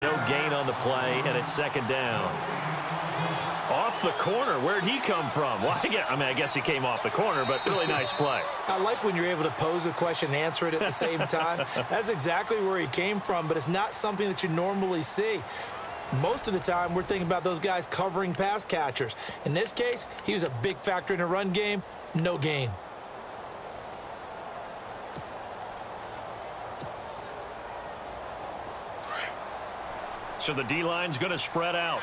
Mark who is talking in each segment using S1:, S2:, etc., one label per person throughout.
S1: No gain on the play, and it's second down. Off the corner. Where'd he come from? Well, I guess he came off the corner, but really nice play.
S2: I like when you're able to pose a question and answer it at the same time. That's exactly where he came from, but it's not something that you normally see. Most of the time, we're thinking about those guys covering pass catchers. In this case, he was a big factor in the run game. No gain.
S1: So the D-line's going to spread out.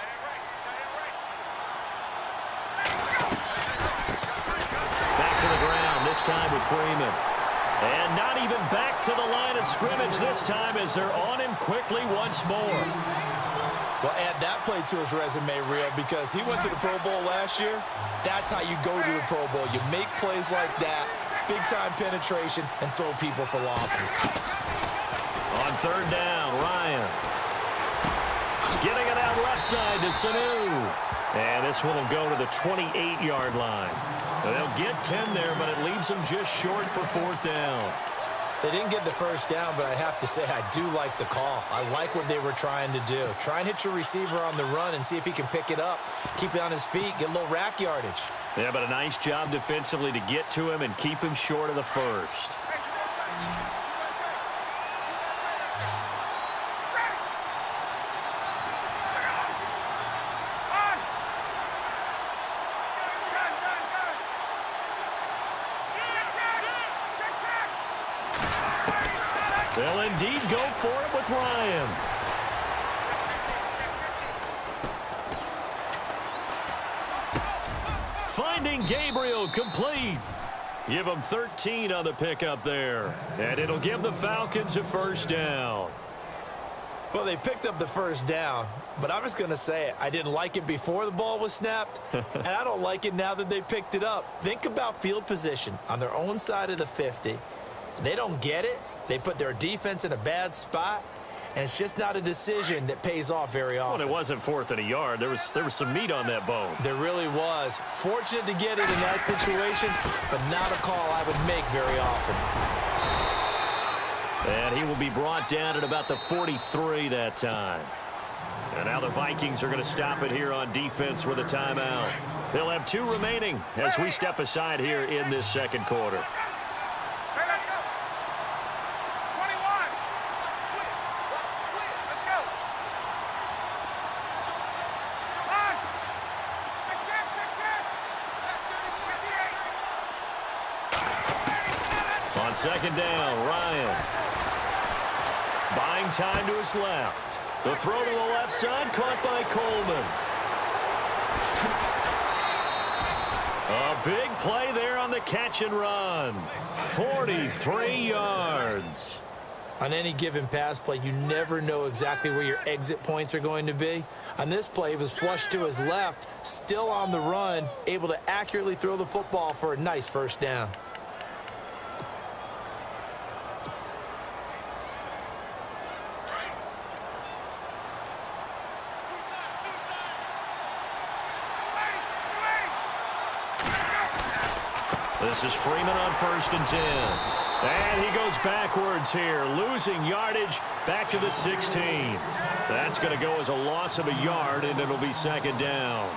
S1: Back to the ground, this time with Freeman. And not even back to the line of scrimmage this time as they're on him quickly once more.
S2: Well, add that play to his resume, Real, because he went to the Pro Bowl last year. That's how you go to the Pro Bowl. You make plays like that, big-time penetration, and throw people for losses.
S1: On third down, Ryan. Getting it out left side to Sanu. And this one will go to the 28-yard line. They'll get 10 there, but it leaves them just short for fourth down.
S2: They didn't get the first down, but I have to say I do like the call. I like what they were trying to do. Try and hit your receiver on the run and see if he can pick it up. Keep it on his feet, get a little rack yardage.
S1: Yeah, but a nice job defensively to get to him and keep him short of the first. They'll indeed go for it with Ryan. Finding Gabriel complete. Give them 13 on the pickup there. And it'll give the Falcons a first down.
S2: Well, they picked up the first down, but I'm just going to say it. I didn't like it before the ball was snapped, and I don't like it now that they picked it up. Think about field position on their own side of the 50. They don't get it. They put their defense in a bad spot, and it's just not a decision that pays off very often.
S1: Well, it wasn't fourth and a yard. There was some meat on that bone.
S2: There really was. Fortunate to get it in that situation, but not a call I would make very often.
S1: And he will be brought down at about the 43 that time. And now the Vikings are going to stop it here on defense with a timeout. They'll have 2 remaining as we step aside here in this second quarter. On second down, Ryan. Buying time to his left. The throw to the left side, caught by Coleman. A big play there on the catch and run. 43 yards.
S2: On any given pass play, you never know exactly where your exit points are going to be. On this play, it was flushed to his left, still on the run, able to accurately throw the football for a nice first down.
S1: This is Freeman on 1st and 10. And he goes backwards here, losing yardage back to the 16. That's going to go as a loss of a yard, and it'll be second down.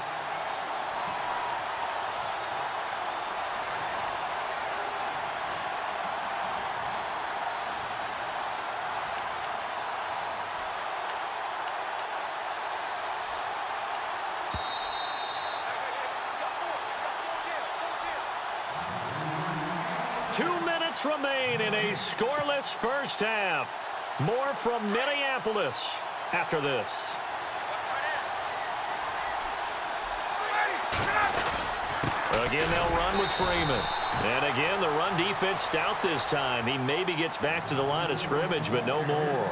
S1: Remain in a scoreless first half. More from Minneapolis after this. Again, they'll run with Freeman. And again, the run defense stout this time. He maybe gets back to the line of scrimmage, but no more.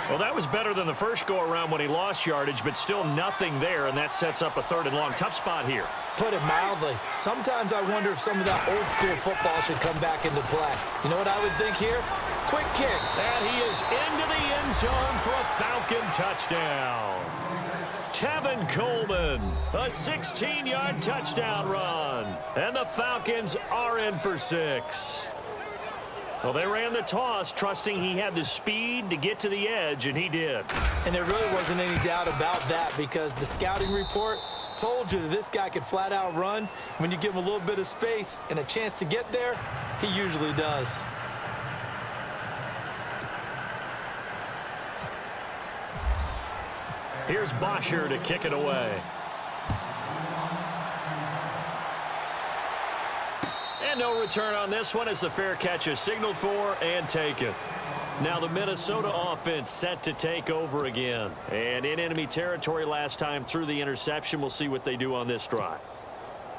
S1: Well, that was better than the first go-around when he lost yardage, but still nothing there, and that sets up a 3rd and long. Tough spot here.
S2: Put it mildly. Sometimes I wonder if some of that old-school football should come back into play. You know what I would think here? Quick kick.
S1: And he is into the end zone for a Falcon touchdown. Tevin Coleman, a 16-yard touchdown run. And the Falcons are in for 6. Well, they ran the toss, trusting he had the speed to get to the edge, and he did.
S2: And there really wasn't any doubt about that because the scouting report told you that this guy could flat out run. When you give him a little bit of space and a chance to get there, he usually does.
S1: Here's Bosher to kick it away. And no return on this one as the fair catch is signaled for and taken. Now the Minnesota offense set to take over again. And in enemy territory last time through the interception. We'll see what they do on this drive.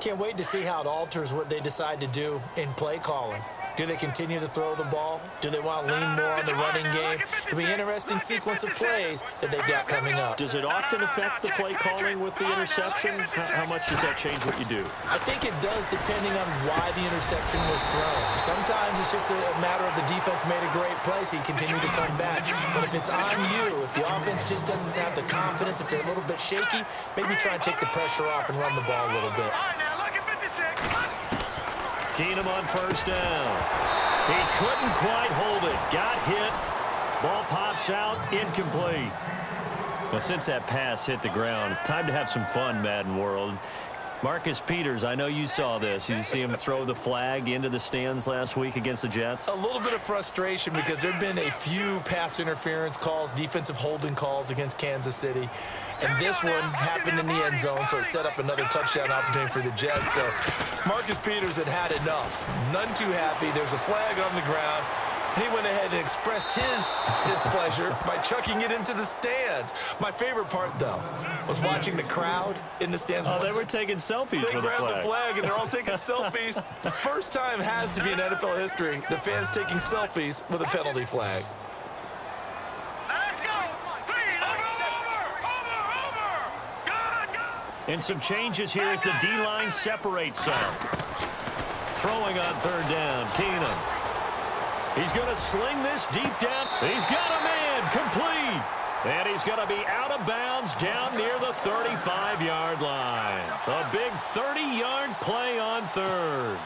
S2: Can't wait to see how it alters what they decide to do in play calling. Do they continue to throw the ball? Do they want to lean more on the running game? It'll be an interesting sequence of plays that they've got coming up.
S1: Does it often affect the play calling with the interception? How much does that change what you do?
S2: I think it does depending on why the interception was thrown. Sometimes it's just a matter of the defense made a great play, so you continue to come back. But if it's on you, if the offense just doesn't have the confidence, if they're a little bit shaky, maybe try and take the pressure off and run the ball a little bit.
S1: Keenum on first down. He couldn't quite hold it. Got hit. Ball pops out. Incomplete. Well, since that pass hit the ground, time to have some fun, Madden World. Marcus Peters, I know you saw this. You see him throw the flag into the stands last week against the Jets?
S2: A little bit of frustration because there have been a few pass interference calls, defensive holding calls against Kansas City. And this one happened in the end zone, so it set up another touchdown opportunity for the Jets. So Marcus Peters had enough. None too happy. There's a flag on the ground. And he went ahead and expressed his displeasure by chucking it into the stands. My favorite part, though, was watching the crowd in the stands.
S1: Oh, they were taking selfies with the flag.
S2: They grabbed the flag, and they're all taking selfies. The first time has to be in NFL history, the fans taking selfies with a penalty flag.
S1: And some changes here as the D-line separates some. Throwing on third down, Keenum. He's going to sling this deep down. He's got a man complete. And he's going to be out of bounds down near the 35-yard line. A big 30-yard play on third.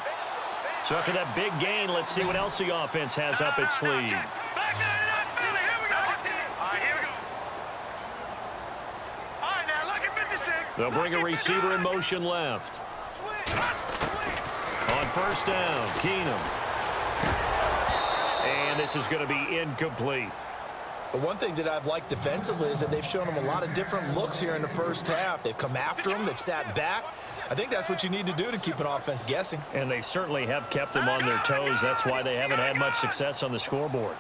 S1: So after that big gain, let's see what else the offense has up its sleeve. They'll bring a receiver in motion left. On first down, Keenum. And this is going to be incomplete.
S2: But one thing that I've liked defensively is that they've shown him a lot of different looks here in the first half. They've come after him. They've sat back. I think that's what you need to do to keep an offense guessing.
S1: And they certainly have kept them on their toes. That's why they haven't had much success on the scoreboard.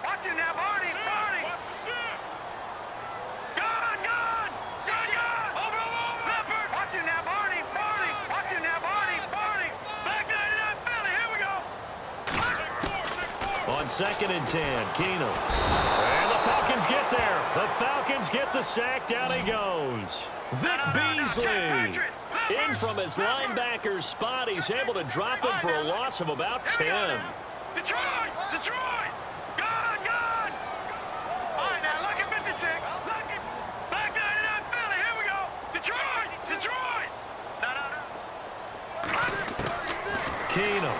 S1: On 2nd and 10, Keenum. And the Falcons get there. The Falcons get the sack. Down he goes. Vic Beasley. In from his linebacker's spot. He's able to drop him for a loss of about 10.
S3: Detroit! Gone! All right, now look at 56. Look at back 99 Philly. Here we go. Detroit! No.
S1: Keenum.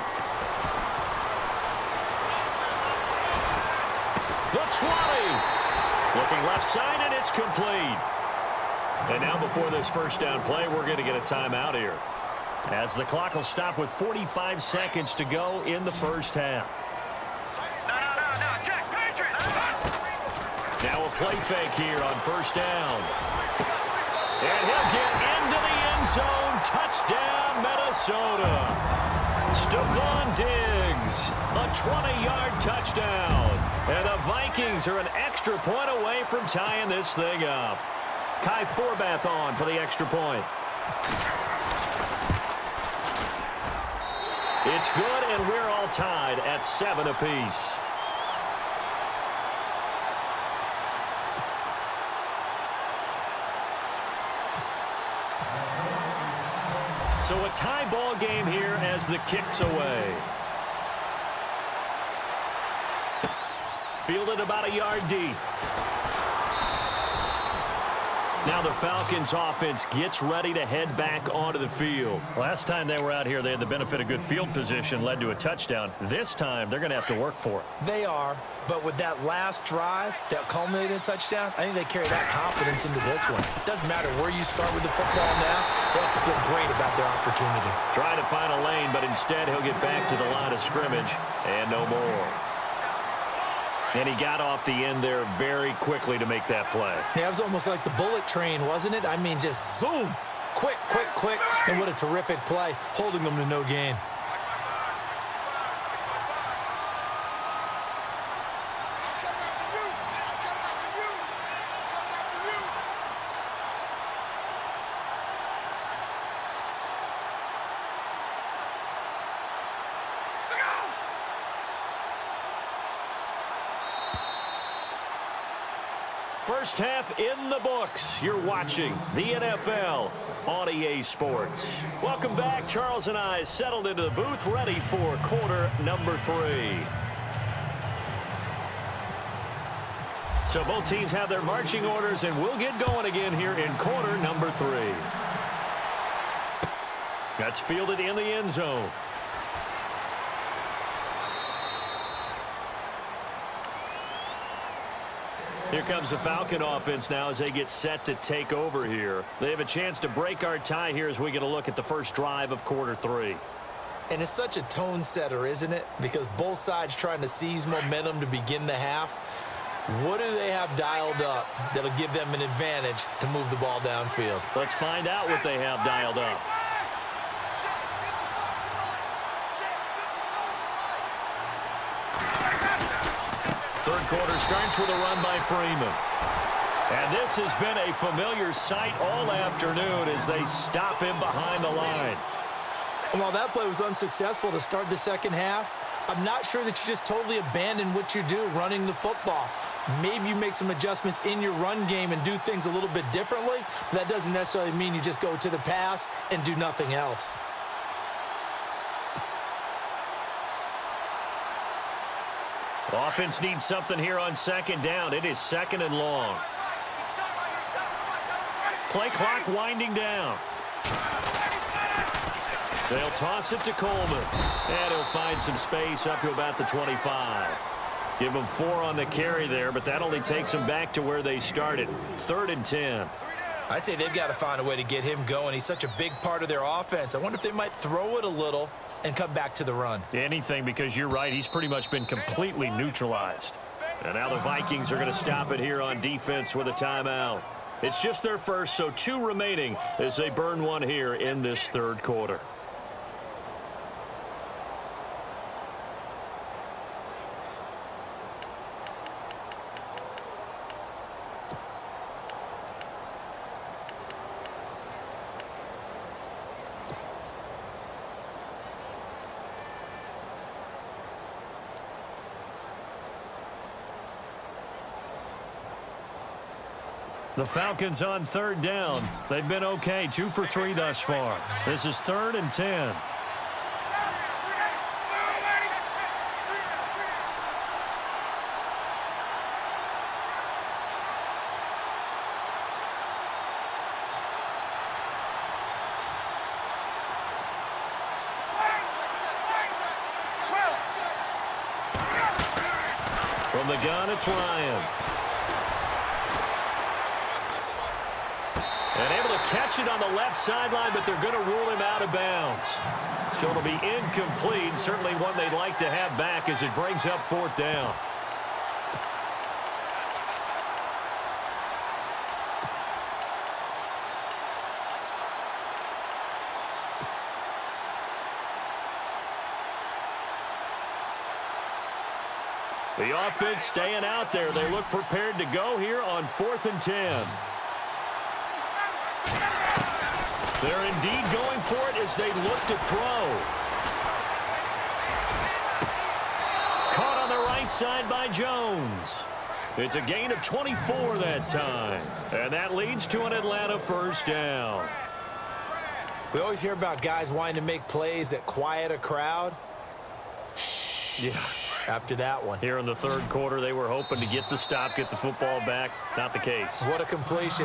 S1: The 20. Looking left side, and it's complete. And now before this first down play, we're going to get a timeout here, as the clock will stop with 45 seconds to go in the first half.
S3: No. Check. Patriots.
S1: Now a play fake here on first down. And he'll get into the end zone. Touchdown, Minnesota. Stephon Diggs, a 20-yard touchdown. And the Vikings are an extra point away from tying this thing up. Kai Forbath on for the extra point. It's good, and we're all tied at 7 apiece. So a tie ball game here as the kick's away. Fielded about a yard deep. Now the Falcons offense gets ready to head back onto the field. Last time they were out here, they had the benefit of good field position, led to a touchdown. This time, they're going to have to work for it.
S2: They are, but with that last drive that culminated in a touchdown, I think they carry that confidence into this one. Doesn't matter where you start with the football now, they have to feel great about their opportunity.
S1: Trying to find a lane, but instead he'll get back to the line of scrimmage and no more. And he got off the end there very quickly to make that play.
S2: Yeah, it was almost like the bullet train, wasn't it? I mean, just zoom, quick, quick, quick, and what a terrific play, holding them to no gain.
S1: First half in the books. You're watching the NFL on EA Sports. Welcome back. Charles and I settled into the booth, ready for quarter number 3. So both teams have their marching orders, and we'll get going again here in quarter number 3. That's fielded in the end zone. Here comes the Falcon offense now as they get set to take over here. They have a chance to break our tie here as we get a look at the first drive of quarter 3.
S2: And it's such a tone setter, isn't it? Because both sides trying to seize momentum to begin the half. What do they have dialed up that'll give them an advantage to move the ball downfield?
S1: Let's find out what they have dialed up. Third quarter starts with a run by Freeman. And this has been a familiar sight all afternoon as they stop him behind the line.
S2: And while that play was unsuccessful to start the second half, I'm not sure that you just totally abandon what you do running the football. Maybe you make some adjustments in your run game and do things a little bit differently. But that doesn't necessarily mean you just go to the pass and do nothing else.
S1: Offense needs something here on second down. It is second and long. Play clock winding down. They'll toss it to Coleman. And he'll find some space up to about the 25. Give them 4 on the carry there, but that only takes them back to where they started. 3rd and 10.
S2: I'd say they've got to find a way to get him going. He's such a big part of their offense. I wonder if they might throw it a little and come back to the run.
S1: Anything, because you're right. He's pretty much been completely neutralized. And now the Vikings are going to stop it here on defense with a timeout. It's just their first, so 2 remaining as they burn one here in this third quarter. The Falcons on 3rd down. They've been okay, 2 for 3 thus far. This is 3rd and 10. From the gun, it's Ryan. And able to catch it on the left sideline, but they're going to rule him out of bounds. So it'll be incomplete. Certainly one they'd like to have back as it brings up 4th down. The offense staying out there. They look prepared to go here on 4th and 10. They're indeed going for it as they look to throw. Caught on the right side by Jones. It's a gain of 24 that time. And that leads to an Atlanta first down.
S2: We always hear about guys wanting to make plays that quiet a crowd.
S1: Yeah.
S2: After that one.
S1: Here in the third quarter, they were hoping to get the stop, get the football back. Not the case.
S2: What a completion.